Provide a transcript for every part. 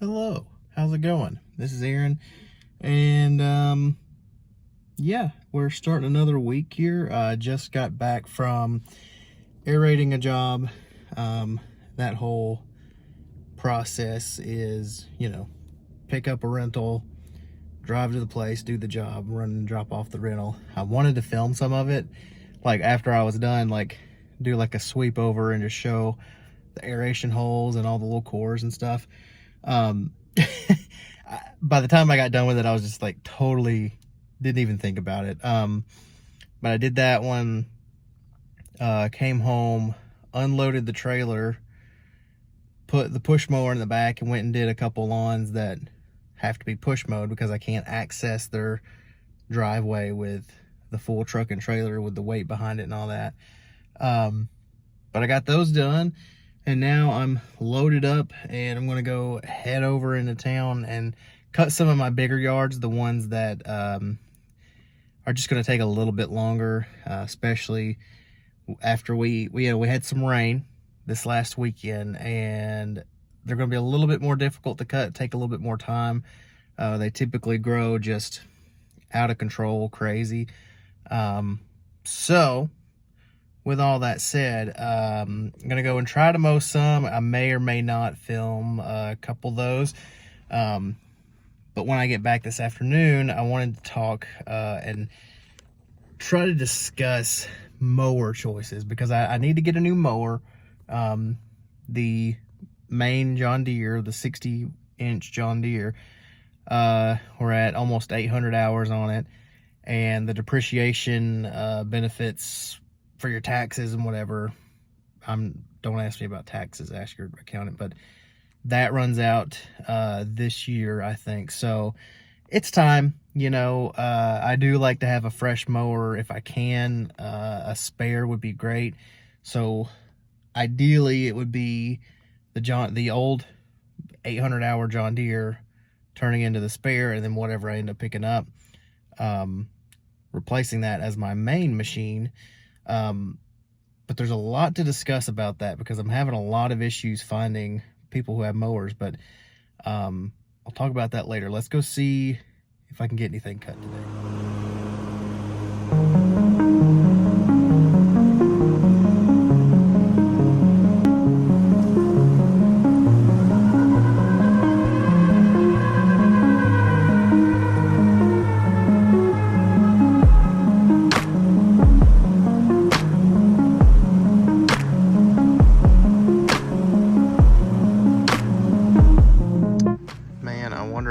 Hello, how's it going? This is Aaron, and yeah, we're starting another week here. I just got back from aerating a job. That whole process is, pick up a rental, drive to the place, do the job, run and drop off the rental. I wanted to film some of it, like after I was done, like do like a sweep over and just show the aeration holes and all the little cores and stuff. By the time I got done with it, I was just like totally didn't even think about it. But I did that one, came home, unloaded the trailer, put the push mower in the back, and went and did a couple lawns that have to be push mowed because I can't access their driveway with the full truck and trailer with the weight behind it and all that. But I got those done. And now I'm loaded up and I'm going to go head over into town and cut some of my bigger yards, the ones that are just going to take a little bit longer, especially after we had some rain this last weekend, and they're going to be a little bit more difficult to cut, take a little bit more time. They typically grow just out of control, crazy. So with all that said, I'm going to go and try to mow some. I may or may not film a couple of those. But when I get back this afternoon, I wanted to talk and try to discuss mower choices because I need to get a new mower. The main John Deere, the 60-inch John Deere, we're at almost 800 hours on it. And the depreciation benefits for your taxes and whatever, don't ask me about taxes, ask your accountant, but that runs out this year, I think. So it's time. I do like to have a fresh mower if I can. A spare would be great. So ideally it would be the old 800-hour John Deere turning into the spare, and then whatever I end up picking up, replacing that as my main machine. But there's a lot to discuss about that because I'm having a lot of issues finding people who have mowers, but I'll talk about that later. Let's go see if I can get anything cut today.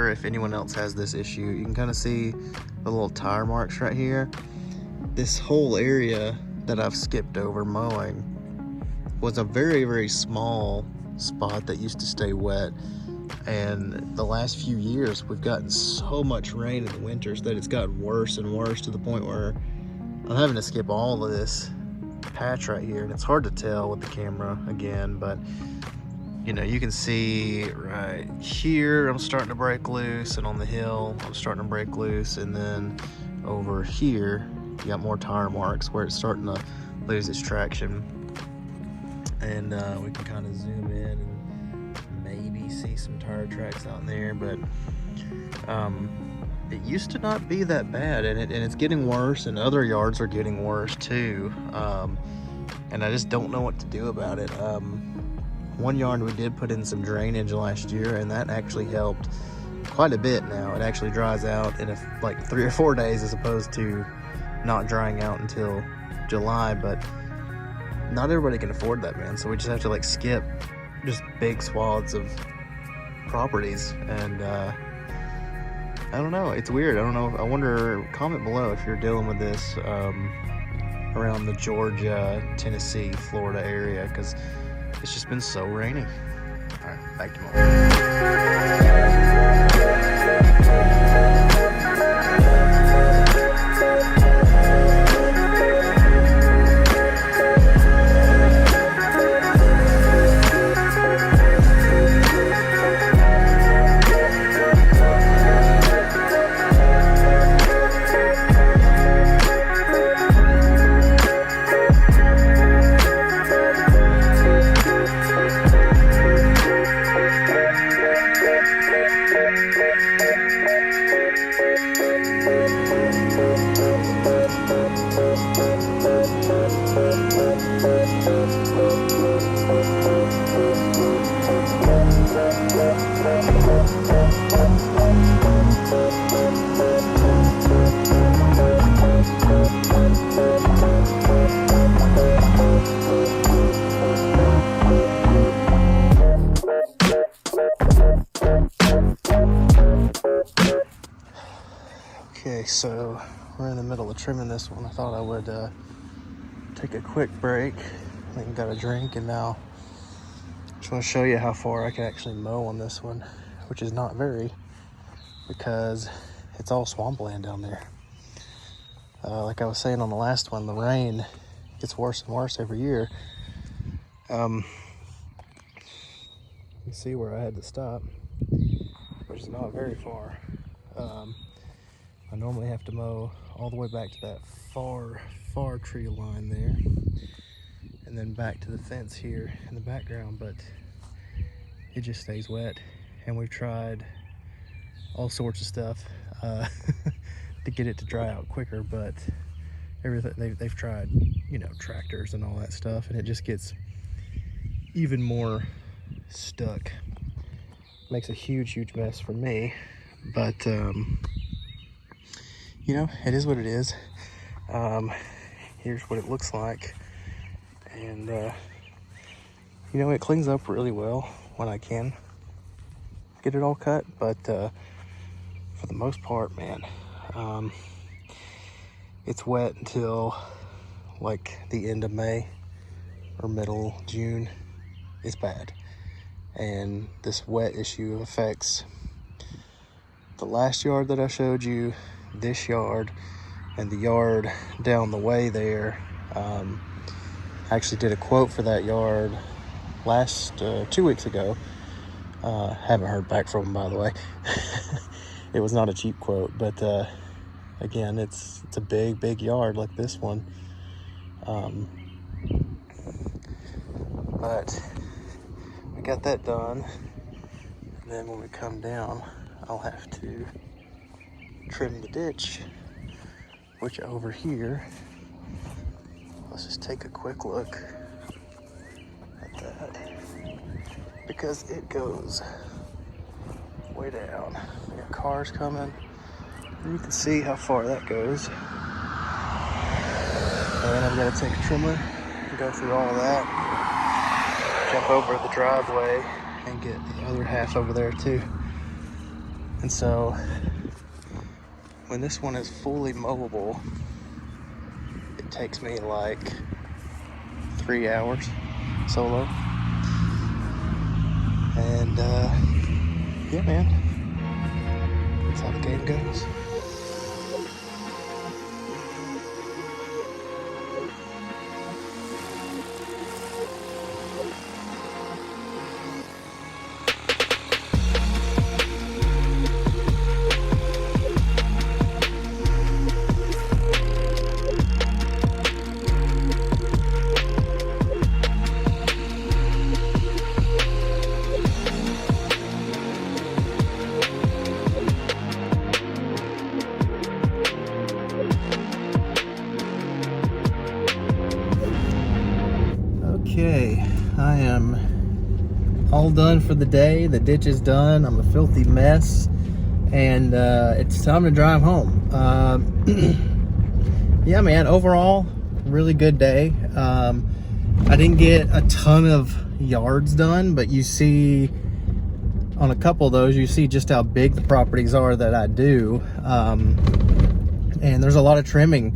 If anyone else has this issue, you can kind of see the little tire marks right here. This whole area that I've skipped over mowing was a very, very small spot that used to stay wet, and the last few years we've gotten so much rain in the winters that it's gotten worse and worse to the point where I'm having to skip all of this patch right here, and it's hard to tell with the camera again, but you can see right here I'm starting to break loose, and on the hill I'm starting to break loose, and then over here you got more tire marks where it's starting to lose its traction. And we can kind of zoom in and maybe see some tire tracks out there, but it used to not be that bad, and it's getting worse, and other yards are getting worse too, and I just don't know what to do about it. One yard we did put in some drainage last year, and that actually helped quite a bit now. It actually dries out in like 3 or 4 days as opposed to not drying out until July, but not everybody can afford that, man. So we just have to like skip just big swaths of properties, and I don't know, it's weird. I don't know, I wonder, comment below if you're dealing with this around the Georgia, Tennessee, Florida area, because it's just been so rainy. All right, back to Okay, so we're in the middle of trimming this one. I thought I would take a quick break and got a drink, and now just want to show you how far I can actually mow on this one, which is not very, because it's all swampland down there. Like I was saying on the last one, the rain gets worse and worse every year. You see where I had to stop, which is not very far. I normally have to mow all the way back to that far tree line there, and then back to the fence here in the background, but it just stays wet. And we've tried all sorts of stuff to get it to dry out quicker, but everything they've tried, you know, tractors and all that stuff, and it just gets even more stuck. Makes a huge mess for me, but you know, it is what it is. Here's what it looks like, and you know, it cleans up really well when I can get it all cut, but for the most part, man, it's wet until like the end of May or middle June. It's bad, and this wet issue affects the last yard that I showed you, this yard, and the yard down the way there. I actually did a quote for that yard last 2 weeks ago. Haven't heard back from them, by the way. It was not a cheap quote, but again, it's a big yard like this one. But we got that done, and then when we come down, I'll have to trim the ditch, which over here, let's just take a quick look at that, because it goes way down. We got cars coming, and you can see how far that goes. And I've got to take a trimmer and go through all of that, jump over the driveway, and get the other half over there too. And so when this one is fully mowable, it takes me like 3 hours solo. And yeah, man, that's how the game goes. Okay, I am all done for the day. The ditch is done. I'm a filthy mess, and it's time to drive home. Yeah, man, overall, really good day. I didn't get a ton of yards done, but you see on a couple of those, you see just how big the properties are that I do. And there's a lot of trimming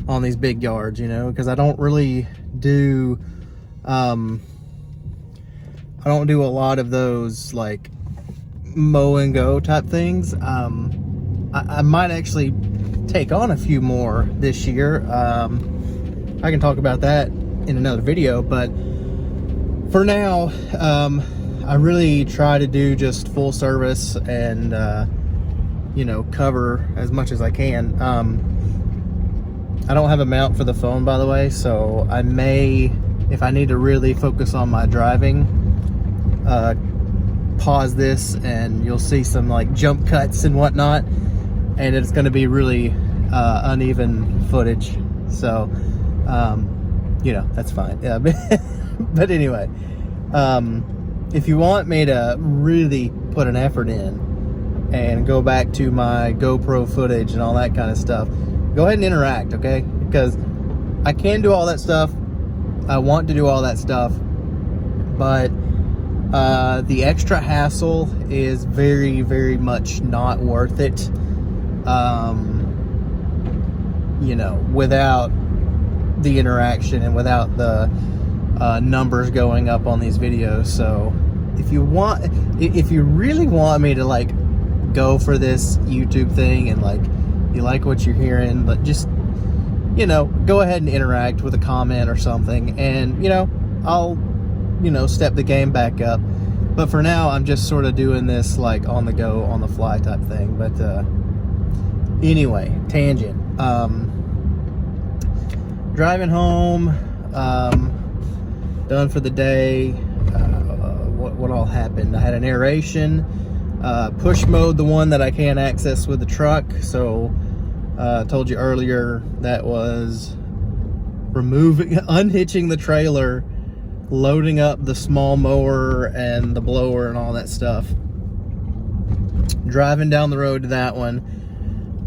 on these big yards, you know, because I don't really do I don't do a lot of those like mow and go type things. I might actually take on a few more this year. I can talk about that in another video, but for now, I really try to do just full service and you know, cover as much as I can. I don't have a mount for the phone, by the way, so I may, if I need to really focus on my driving, pause this and you'll see some like jump cuts and whatnot, and it's going to be really uneven footage, so you know, that's fine. Yeah, but anyway, if you want me to really put an effort in and go back to my GoPro footage and all that kind of stuff, go ahead and interact, okay? Because I can do all that stuff, I want to do all that stuff, but The extra hassle is very, very much not worth it. You know, without the interaction and without the numbers going up on these videos. So if you really want me to like go for this YouTube thing and like you like what you're hearing, but just, you know, go ahead and interact with a comment or something, and, you know, I'll, you know, step the game back up. But for now, I'm just sort of doing this like on the go, on the fly type thing. But anyway, tangent. Driving home, done for the day. What all happened? I had an aeration, push mode, the one that I can't access with the truck. So I told you earlier that was unhitching the trailer, loading up the small mower and the blower and all that stuff, driving down the road to that one,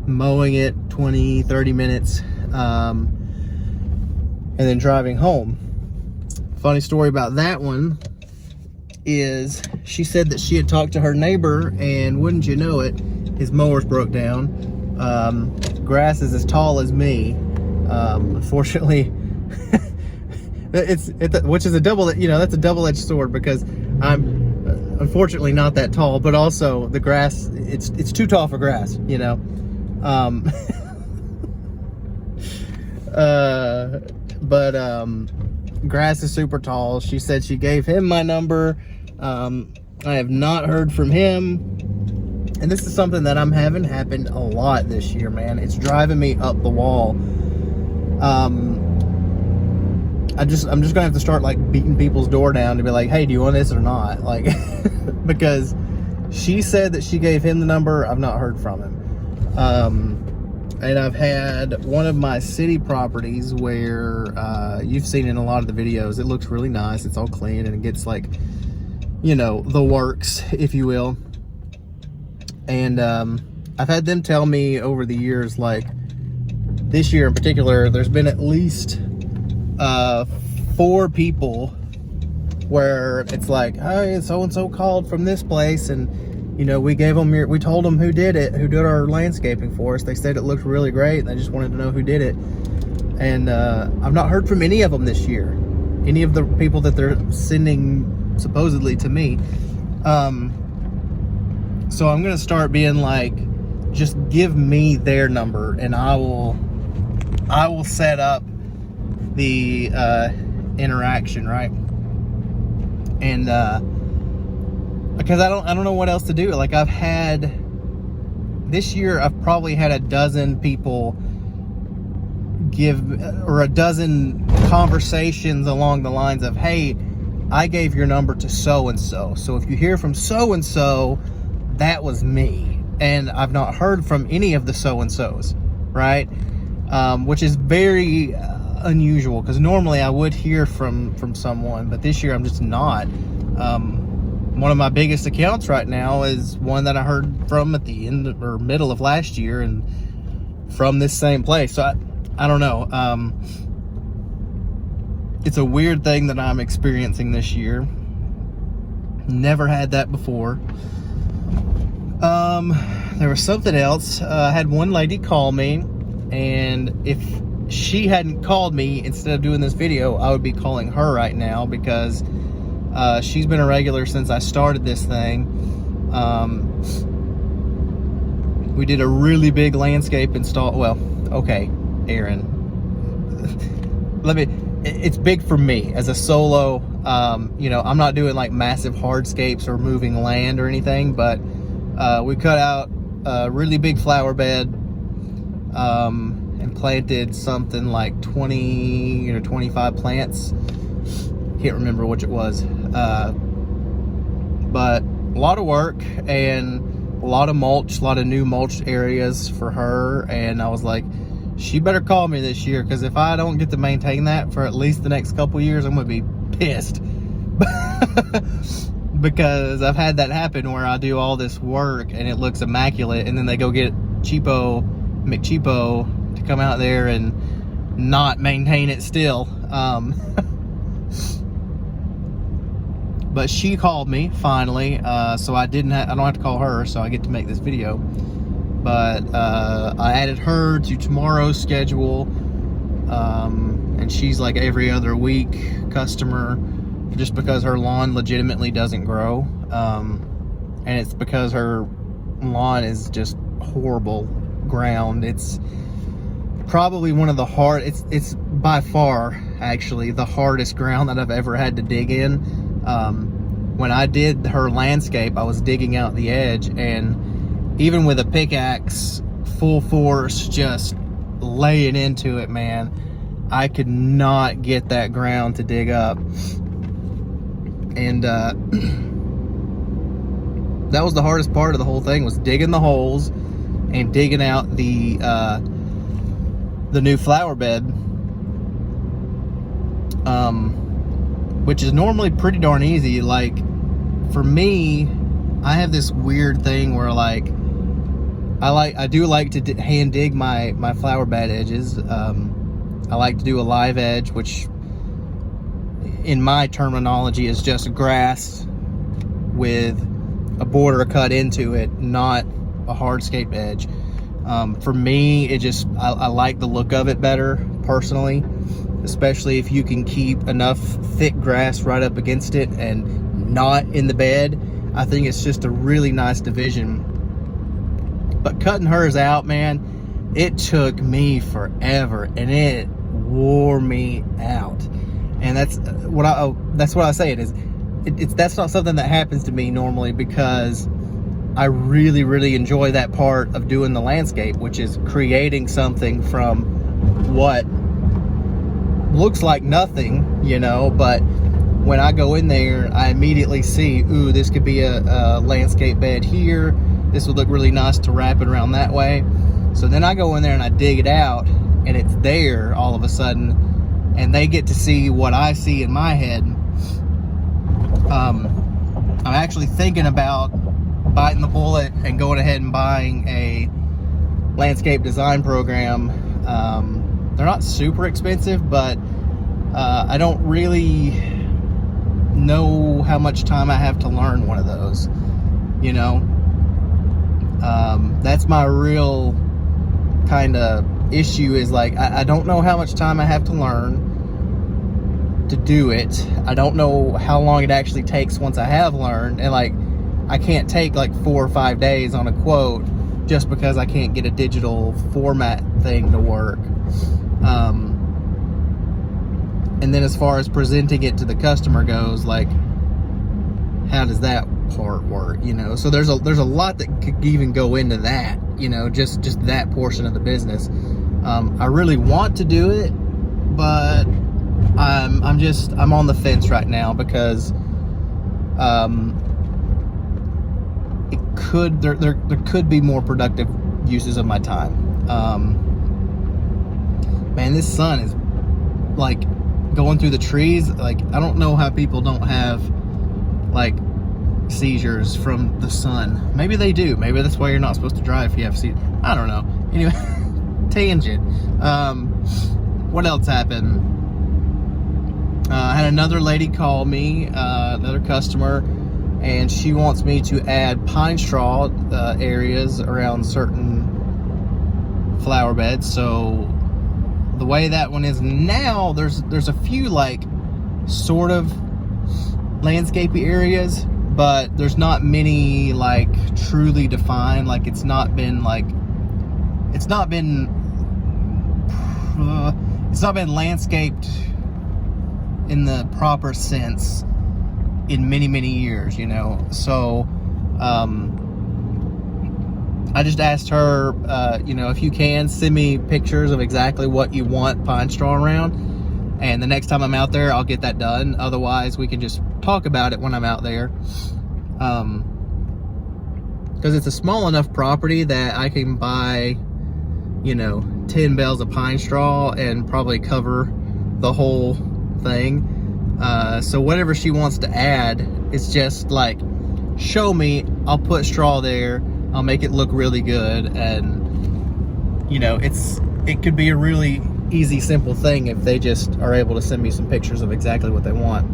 mowing it 20-30 minutes, and then driving home. Funny story about that one is she said that she had talked to her neighbor, and wouldn't you know it, his mower's broke down. Grass is as tall as me. Unfortunately, which is a double, you know, that's a double-edged sword, because I'm unfortunately not that tall, but also the grass, it's too tall for grass, you know. Grass is super tall. She said she gave him my number. I have not heard from him, and this is something that I'm having happen a lot this year, man. It's driving me up the wall. I'm just gonna have to start like beating people's door down to be like, hey, do you want this or not? Like, because she said that she gave him the number. I've not heard from him. And I've had one of my city properties where you've seen in a lot of the videos, it looks really nice. It's all clean and it gets like, you know, the works, if you will. And I've had them tell me over the years, like this year in particular, there's been at least 4 people where it's like, hey, so-and-so called from this place, and you know, we told them who did our landscaping for us. They said it looked really great, and they just wanted to know who did it. And I've not heard from any of them this year. Any of the people that they're sending supposedly to me. So I'm gonna start being like, just give me their number, and I will set up the interaction, right? And because I don't know what else to do. Like, this year I've probably had a dozen people or a dozen conversations along the lines of, hey, I gave your number to so-and-so. So if you hear from so-and-so, that was me. And I've not heard from any of the so-and-sos, right? Which is very unusual, because normally I would hear from someone, but this year I'm just not. One of my biggest accounts right now is one that I heard from at the end or middle of last year, and from this same place. So I don't know. It's a weird thing that I'm experiencing this year. Never had that before. There was something else. I had one lady call me, and if she hadn't called me instead of doing this video, I would be calling her right now, because she's been a regular since I started this thing. We did a really big landscape install. Well, okay, Aaron, it's big for me as a solo. You know, I'm not doing like massive hardscapes or moving land or anything, but we cut out a really big flower bed, and planted something like 20 or 25 plants. Can't remember which it was, but a lot of work and a lot of mulch, a lot of new mulched areas for her. And I was like, she better call me this year, because if I don't get to maintain that for at least the next couple years, I'm gonna be pissed. Because I've had that happen where I do all this work and it looks immaculate, and then they go get McCheapo to come out there and not maintain it still. But she called me finally, so I don't have to call her, so I get to make this video. But I added her to tomorrow's schedule, and she's like every other week customer, just because her lawn legitimately doesn't grow, and it's because her lawn is just horrible ground. It's probably one of the it's by far actually the hardest ground that I've ever had to dig in. When I did her landscape, I was digging out the edge, and even with a pickaxe full force just laying into it, man, I could not get that ground to dig up. And that was the hardest part of the whole thing, was digging the holes and digging out the new flower bed, which is normally pretty darn easy. Like, for me, I have this weird thing where, like, I do like to hand dig my flower bed edges. I like to do a live edge, which in my terminology is just grass with a border cut into it, not a hardscape edge. For me, I like the look of it better personally, especially if you can keep enough thick grass right up against it and not in the bed. I think it's just a really nice division. But cutting hers out, man, it took me forever, and it wore me out. And that's what I say it is. That's not something that happens to me normally, because I really, really enjoy that part of doing the landscape, which is creating something from what looks like nothing, you know. But when I go in there, I immediately see, ooh, this could be a landscape bed here. This would look really nice to wrap it around that way. So then I go in there and I dig it out, and it's there all of a sudden, and they get to see what I see in my head. I'm actually thinking about biting the bullet and going ahead and buying a landscape design program. They're not super expensive, but I don't really know how much time I have to learn one of those, you know. That's my real kind of issue, is like, I don't know how much time I have to learn to do it. I don't know how long it actually takes once I have learned, and like, I can't take like 4 or 5 days on a quote just because I can't get a digital format thing to work. And then as far as presenting it to the customer goes, like, how does that part work, you know? So there's a lot that could even go into that, you know, just that portion of the business. I really want to do it, but I'm on the fence right now, because there could be more productive uses of my time. Man, this sun is like going through the trees. Like, I don't know how people don't have like seizures from the sun. Maybe they do. Maybe that's why you're not supposed to drive if you have seizures. I don't know. Anyway, tangent. What else happened? I had another lady call me, another customer, and she wants me to add pine straw areas around certain flower beds. So the way that one is now, there's a few like sort of landscapey areas, but there's not many like truly defined. Like, it's not been landscaped in the proper sense in many years, you know. So I just asked her, you know, if you can send me pictures of exactly what you want pine straw around, and the next time I'm out there, I'll get that done. Otherwise, we can just talk about it when I'm out there. Because it's a small enough property that I can buy, you know, 10 bales of pine straw and probably cover the whole thing. So whatever she wants to add, it's just like, show me, I'll put straw there, I'll make it look really good, and you know, it could be a really easy, simple thing if they just are able to send me some pictures of exactly what they want.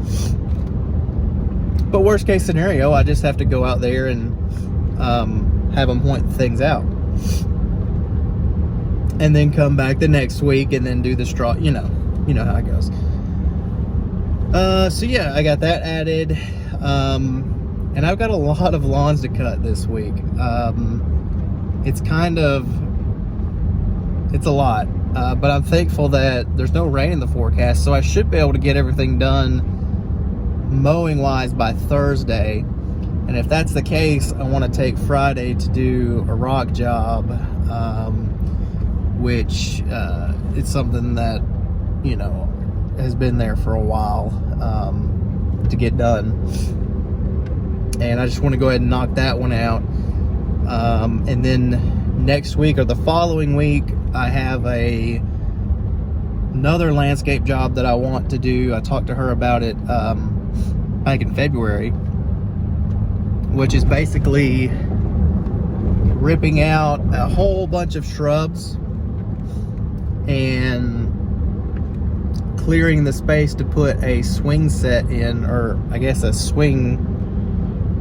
But worst case scenario, I just have to go out there and have them point things out, and then come back the next week and then do the straw. You know how it goes. So yeah, I got that added, and I've got a lot of lawns to cut this week. It's a lot, but I'm thankful that there's no rain in the forecast, so I should be able to get everything done mowing wise by Thursday. And if that's the case, I want to take Friday to do a rock job, which it's something that has been there for a while to get done, and I just want to go ahead and knock that one out. And then next week or the following week, I have another landscape job that I want to do. I talked to her about it back in February, which is basically ripping out a whole bunch of shrubs and clearing the space to put a swing set in, or I guess a swing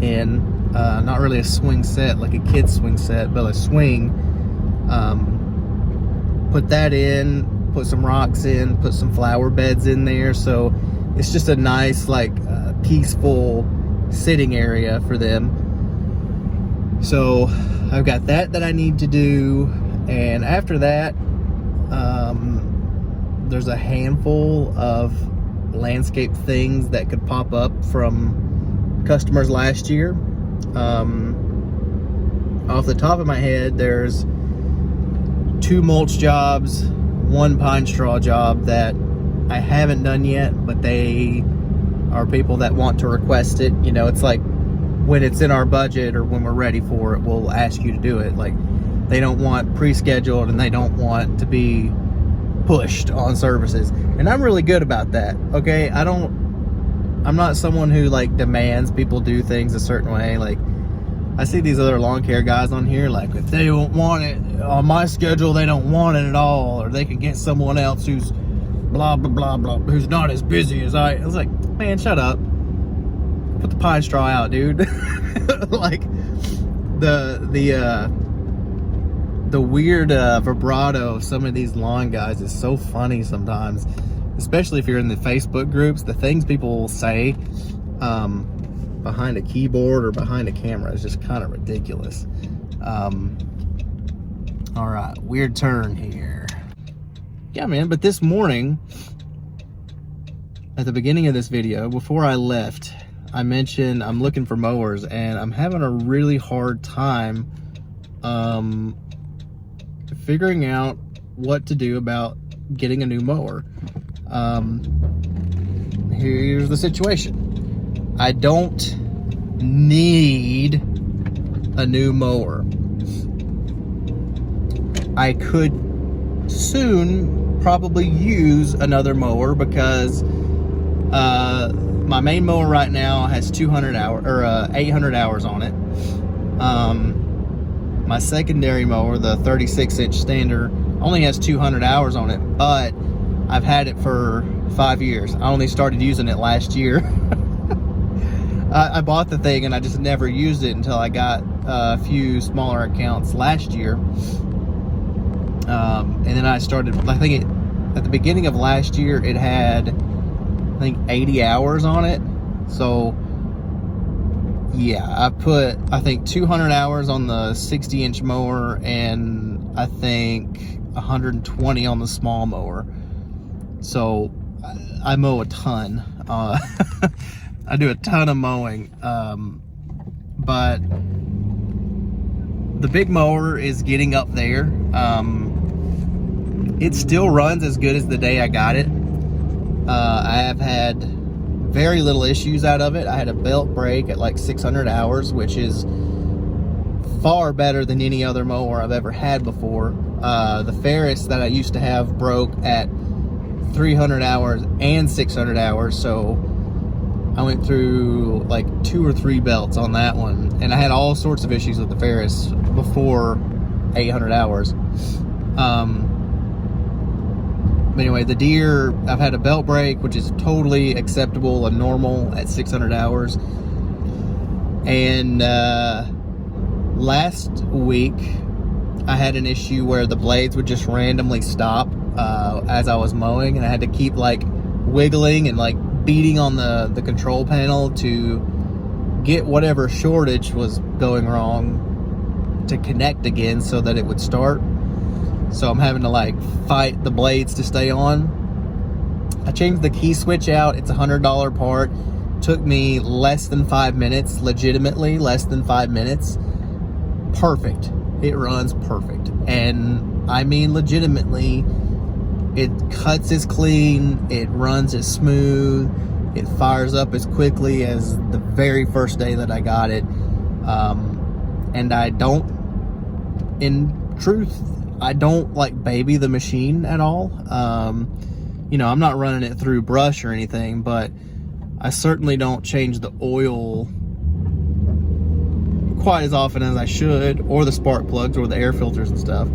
in, not really a swing set like a kid's swing set, but a swing. Put that in, put some rocks in, put some flower beds in there, so it's just a nice, like, peaceful sitting area for them. So I've got that I need to do, and after that, there's a handful of landscape things that could pop up from customers last year. Off the top of my head, there's 2 mulch jobs, 1 pine straw job that I haven't done yet, but they are people that want to request it. It's like when it's in our budget or when we're ready for it, we'll ask you to do it. Like, they don't want pre-scheduled and they don't want to be pushed on services, and I'm really good about that. Okay, I'm not someone who like demands people do things a certain way. Like, I see these other lawn care guys on here, like, if they don't want it on my schedule, they don't want it at all, or they can get someone else who's blah blah blah blah, who's not as busy as I was like, man, shut up, put the pine straw out, dude. Like, the weird vibrato of some of these lawn guys is so funny sometimes, especially if you're in the Facebook groups. The things people will say behind a keyboard or behind a camera is just kind of ridiculous. All right, weird turn here. Yeah, man, but this morning, at the beginning of this video, before I left, I mentioned I'm looking for mowers, and I'm having a really hard time figuring out what to do about getting a new mower. Here's the situation. I don't need a new mower. I could soon probably use another mower because my main mower right now has 800 hours on it. My secondary mower, the 36-inch stander, only has 200 hours on it, but I've had it for 5 years. I only started using it last year. I bought the thing and I just never used it until I got a few smaller accounts last year. And then I started, I think at the beginning of last year, it had, I think, 80 hours on it. So yeah, I put, I think, 200 hours on the 60-inch mower, and I think 120 on the small mower. So I mow a ton. I do a ton of mowing. But the big mower is getting up there. It still runs as good as the day I got it. I have had very little issues out of it. I had a belt break at like 600 hours, which is far better than any other mower I've ever had before. The Ferris that I used to have broke at 300 hours and 600 hours, so I went through like 2 or 3 belts on that one, and I had all sorts of issues with the Ferris before 800 hours. But anyway, the deer, I've had a belt break, which is totally acceptable and normal at 600 hours. And last week I had an issue where the blades would just randomly stop as I was mowing, and I had to keep like wiggling and like beating on the control panel to get whatever shortage was going wrong to connect again so that it would start. So I'm having to like fight the blades to stay on. I changed the key switch out. It's a $100 part. Took me less than 5 minutes, legitimately less than 5 minutes. Perfect. It runs perfect. And I mean legitimately, it cuts as clean, it runs as smooth, it fires up as quickly as the very first day that I got it. And I don't, in truth, I don't like baby the machine at all. You know, I'm not running it through brush or anything, but I certainly don't change the oil quite as often as I should, or the spark plugs or the air filters and stuff.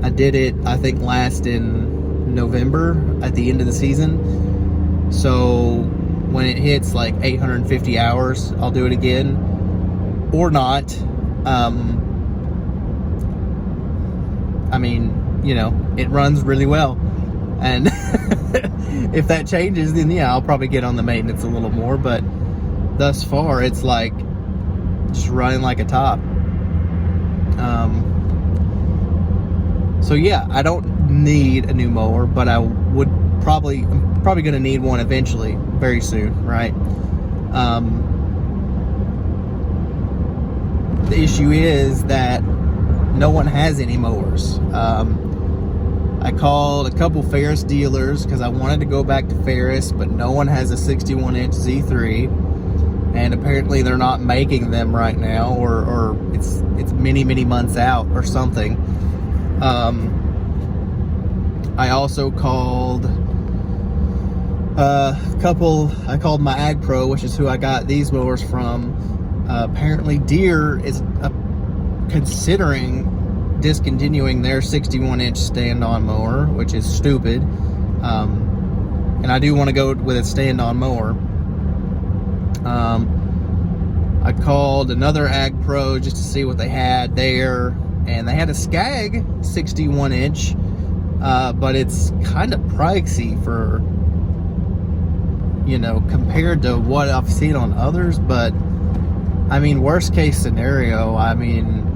I did it, I think, last in November at the end of the season. So when it hits like 850 hours, I'll do it again, or not. I mean, you know, it runs really well. And if that changes, then yeah, I'll probably get on the maintenance a little more. But thus far, it's like just running like a top. So yeah, I don't need a new mower, but I'm probably going to need one eventually, very soon, right? The issue is that no one has any mowers. I called a couple Ferris dealers because I wanted to go back to Ferris, but no one has a 61-inch Z3, and apparently they're not making them right now, or it's many months out or something. I also called I called my Ag Pro, which is who I got these mowers from. Apparently Deere is considering discontinuing their 61-inch stand-on mower, which is stupid. And I do want to go with a stand-on mower. I called another Ag Pro just to see what they had there, and they had a Skag 61-inch, but it's kind of pricey for, you know, compared to what I've seen on others. But I mean, worst case scenario, I mean,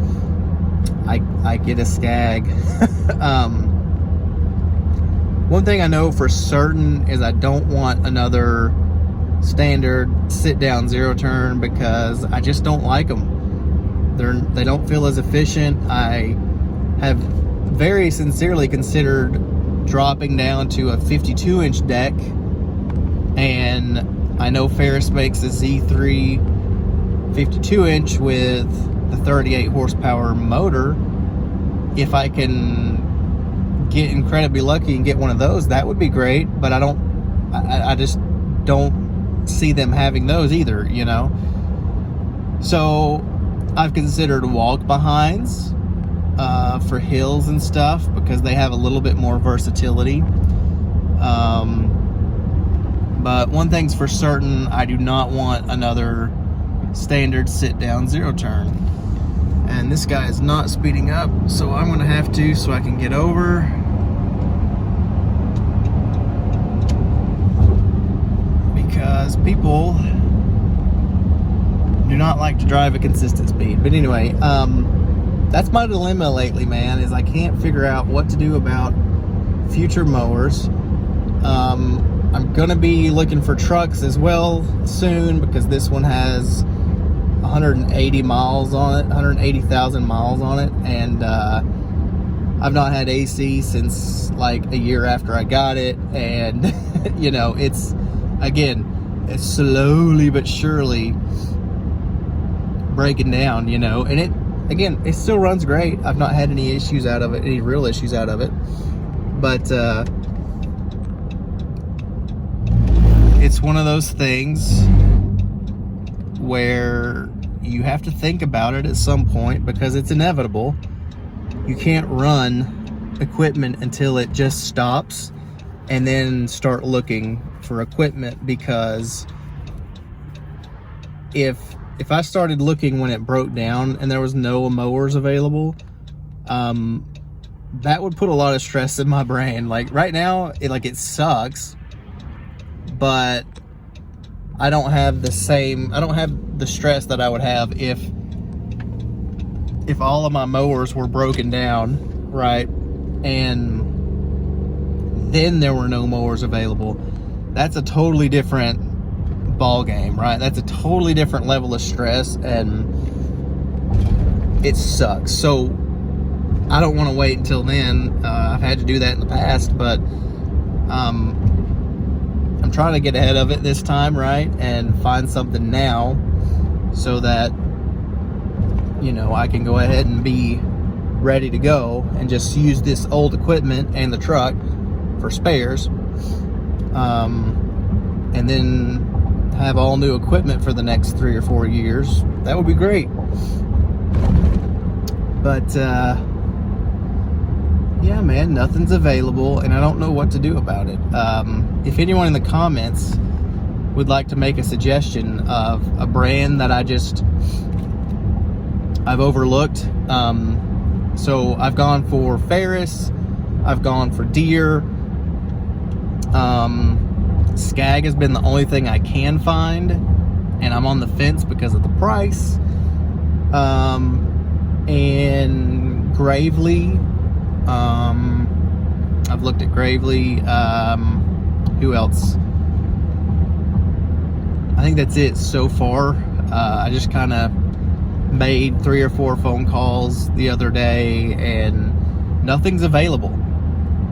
I get a Skag. One thing I know for certain is I don't want another standard sit-down zero-turn, because I just don't like them. They don't feel as efficient. I have very sincerely considered dropping down to a 52-inch deck, and I know Ferris makes a Z3 52-inch with the 38 horsepower motor. If I can get incredibly lucky and get one of those, that would be great, but I just don't see them having those either, you know. So I've considered walk behinds for hills and stuff, because they have a little bit more versatility. But one thing's for certain, I do not want another standard sit-down zero-turn. And this guy is not speeding up, so I'm going to have to, so I can get over. Because people do not like to drive at consistent speed. But anyway, that's my dilemma lately, man, is I can't figure out what to do about future mowers. I'm gonna be looking for trucks as well soon, because this one has 180 miles on it, 180,000 miles on it, and I've not had AC since like a year after I got it, and you know, it's slowly but surely breaking down, you know. And it still runs great. I've not had any issues out of it, any real issues out of it, but it's one of those things where you have to think about it at some point, because it's inevitable. You can't run equipment until it just stops and then start looking for equipment, because if I started looking when it broke down and there was no mowers available, that would put a lot of stress in my brain. Like right now, it sucks, but I don't have the stress that I would have if all of my mowers were broken down, right? And then there were no mowers available. That's a totally different ball game, right? That's a totally different level of stress, and it sucks. So I don't want to wait until then. I've had to do that in the past, but I'm trying to get ahead of it this time, right? And find something now so that, you know, I can go ahead and be ready to go and just use this old equipment and the truck for spares, and then have all new equipment for the next 3 or 4 years. That would be great. But yeah, man, nothing's available, and I don't know what to do about it. If anyone in the comments would like to make a suggestion of a brand that I've overlooked, so I've gone for Ferris, I've gone for Deere, Skag has been the only thing I can find, and I'm on the fence because of the price. And Gravely, I've looked at Gravely. Who else? I think that's it so far. I just kind of made 3 or 4 phone calls the other day, and nothing's available,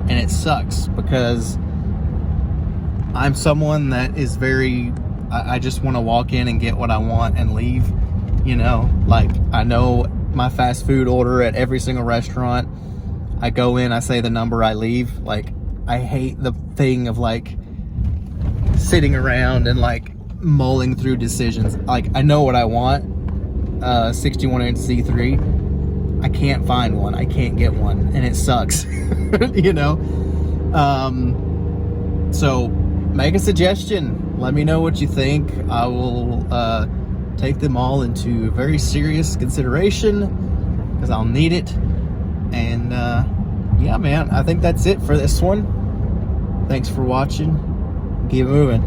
and it sucks because I'm someone that is I just want to walk in and get what I want and leave, you know. Like, I know my fast food order at every single restaurant. I go in, I say the number, I leave. Like, I hate the thing of like sitting around and like mulling through decisions. Like, I know what I want, 61-inch Z3. I can't find one, I can't get one, and it sucks. You know. So make a suggestion, let me know what you think. I will take them all into very serious consideration because I'll need it. And yeah, man, I think that's it for this one. Thanks for watching. Keep moving.